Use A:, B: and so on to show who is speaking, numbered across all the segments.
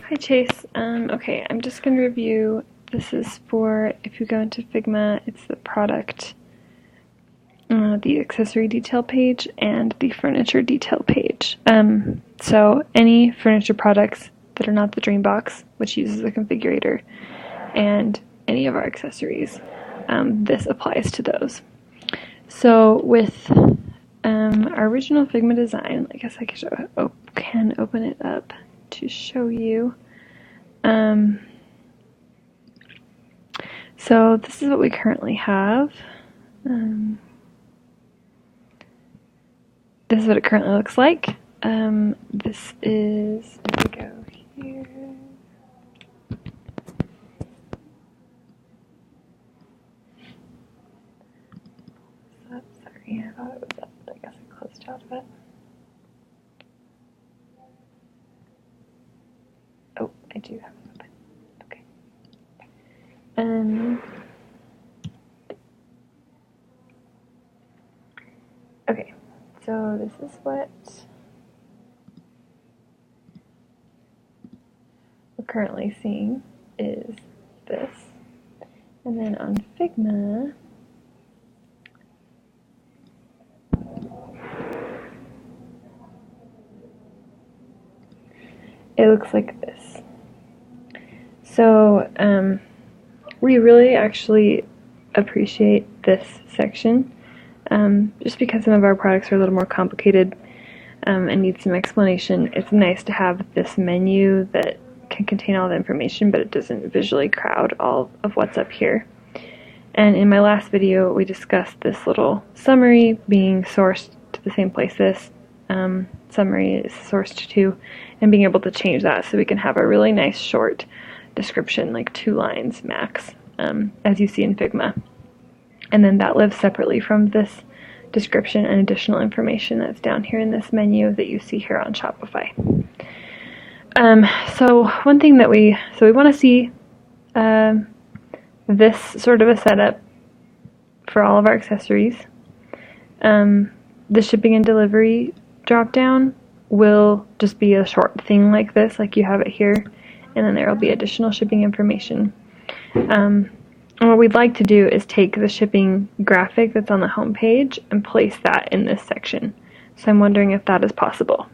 A: Hi Chase. Okay, I'm just going to review. This is for, if you go into Figma, it's the product, the accessory detail page, and the furniture detail page. So any furniture products that are not the dream box, which uses a configurator, and any of our accessories, this applies to those. So with our original Figma design, I guess I can open it up to show you. So this is what we currently have. This is what it currently looks like. This is, if we go here, sorry, I thought it was up, but I guess I closed out of it. Oh, I do have it open. Okay. Okay, so this is what we're currently seeing is this. And then on Figma, it looks like this. So we really actually appreciate this section, just because some of our products are a little more complicated and need some explanation. It's nice to have this menu that can contain all the information, but it doesn't visually crowd all of what's up here. And in my last video, we discussed this little summary being sourced to the same place this summary is sourced to, and being able to change that so we can have a really nice short description, like 2 lines max, as you see in Figma. And then that lives separately from this description and additional information that's down here in this menu that you see here on Shopify. So one thing that we want to see this sort of a setup for all of our accessories. The shipping and delivery drop down will just be a short thing like this, like you have it here, and then there will be additional shipping information. And what we'd like to do is take the shipping graphic that's on the home page and place that in this section. So I'm wondering if that is possible.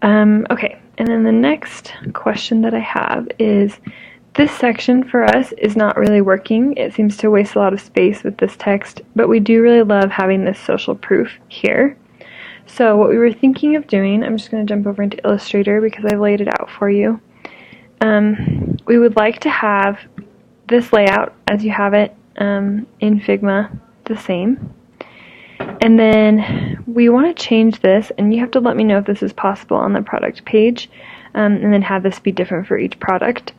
A: Okay, and then the next question that I have is, this section for us is not really working. It seems to waste a lot of space with this text, but we do really love having this social proof here. So what we were thinking of doing, I'm just going to jump over into Illustrator because I've laid it out for you. We would like to have this layout as you have it in Figma the same. And then we want to change this, and you have to let me know if this is possible on the product page, and then have this be different for each product.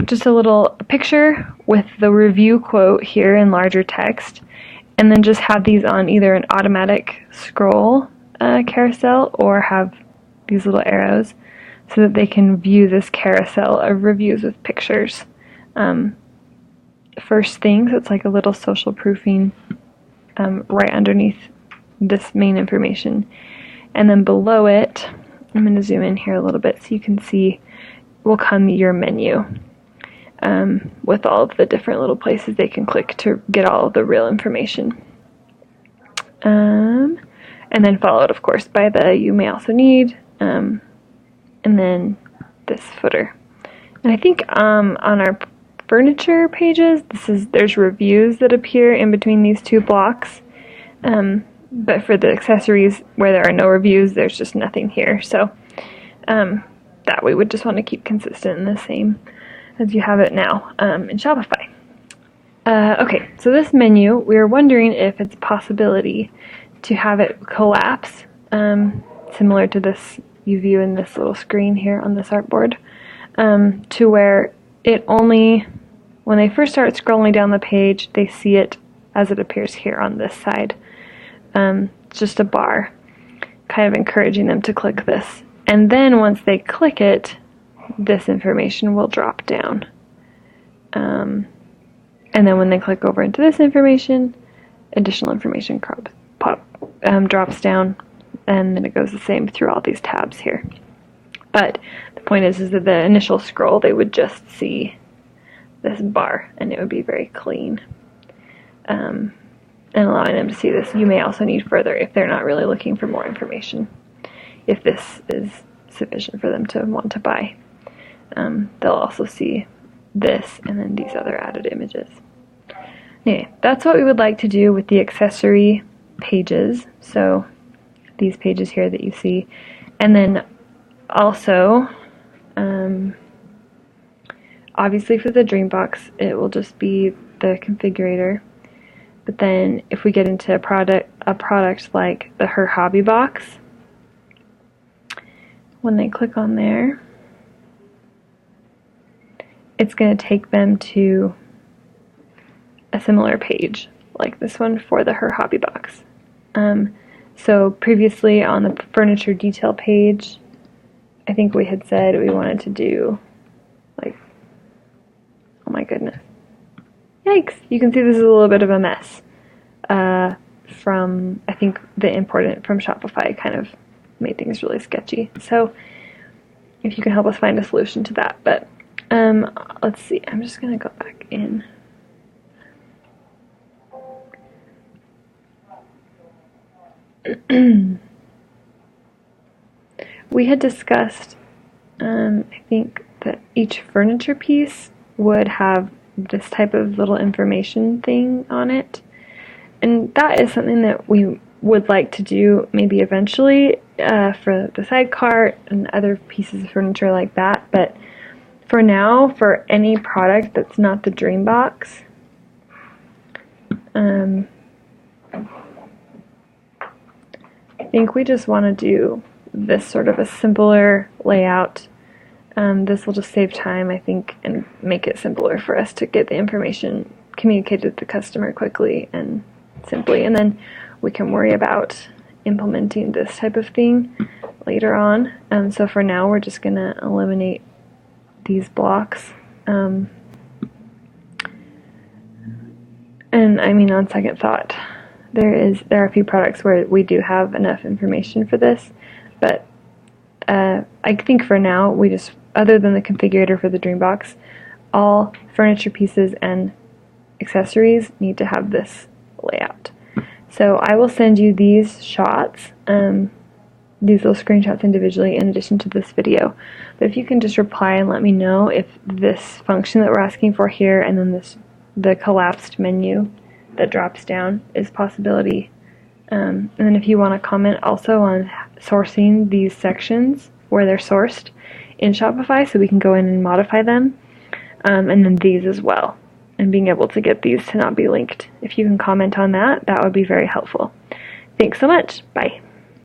A: Just a little picture with the review quote here in larger text, and then just have these on either an automatic scroll carousel or have these little arrows so that they can view this carousel of reviews with pictures. First thing, so it's like a little social proofing right underneath this main information. And then below it, I'm going to zoom in here a little bit so you can see, will come your menu with all of the different little places they can click to get all of the real information. And then followed, of course, by the you may also need, and then this footer. And I think on our furniture pages, there's reviews that appear in between these 2 blocks. But for the accessories where there are no reviews, there's just nothing here. So that we would just want to keep consistent and the same as you have it now in Shopify. Okay, so this menu, we are wondering if it's a possibility to have it collapse, similar to this you view in this little screen here on this artboard, to where it only, when they first start scrolling down the page, they see it as it appears here on this side. It's just a bar, kind of encouraging them to click this. And then once they click it, this information will drop down. And then when they click over into this information, additional information drops down and then it goes the same through all these tabs here. But the point is that the initial scroll, they would just see this bar, and it would be very clean. And allowing them to see this. You may also need further if they're not really looking for more information, if this is sufficient for them to want to buy. They'll also see this and then these other added images. Anyway, that's what we would like to do with the accessory pages. So these pages here that you see. And then also, obviously for the Dreambox, it will just be the configurator. But then if we get into a product like the Her Hobby box, when they click on there, it's going to take them to a similar page like this one for the Her Hobby box. So previously on the furniture detail page, I think we had said we wanted to do like, oh my goodness. Yikes! You can see this is a little bit of a mess. From, I think the import from Shopify kind of made things really sketchy. So if you can help us find a solution to that. But let's see, I'm just going to go back in. We had discussed, I think, that each furniture piece would have this type of little information thing on it. And that is something that we would like to do maybe eventually for the side cart and other pieces of furniture like that. But for now, for any product that's not the Dreambox, I think we just want to do this sort of a simpler layout. This will just save time, I think, and make it simpler for us to get the information communicated to the customer quickly and simply, and then we can worry about implementing this type of thing later on. So for now, we're just going to eliminate these blocks. And I mean, on second thought, there are a few products where we do have enough information for this, but I think for now, we just, other than the configurator for the Dreambox, all furniture pieces and accessories need to have this layout. So I will send you these shots, these little screenshots individually in addition to this video. But if you can just reply and let me know if this function that we're asking for here and then the collapsed menu that drops down is a possibility. And then if you want to comment also on sourcing these sections where they're sourced in Shopify so we can go in and modify them, and then these as well, and being able to get these to not be linked. If you can comment on that, that would be very helpful. Thanks so much. Bye.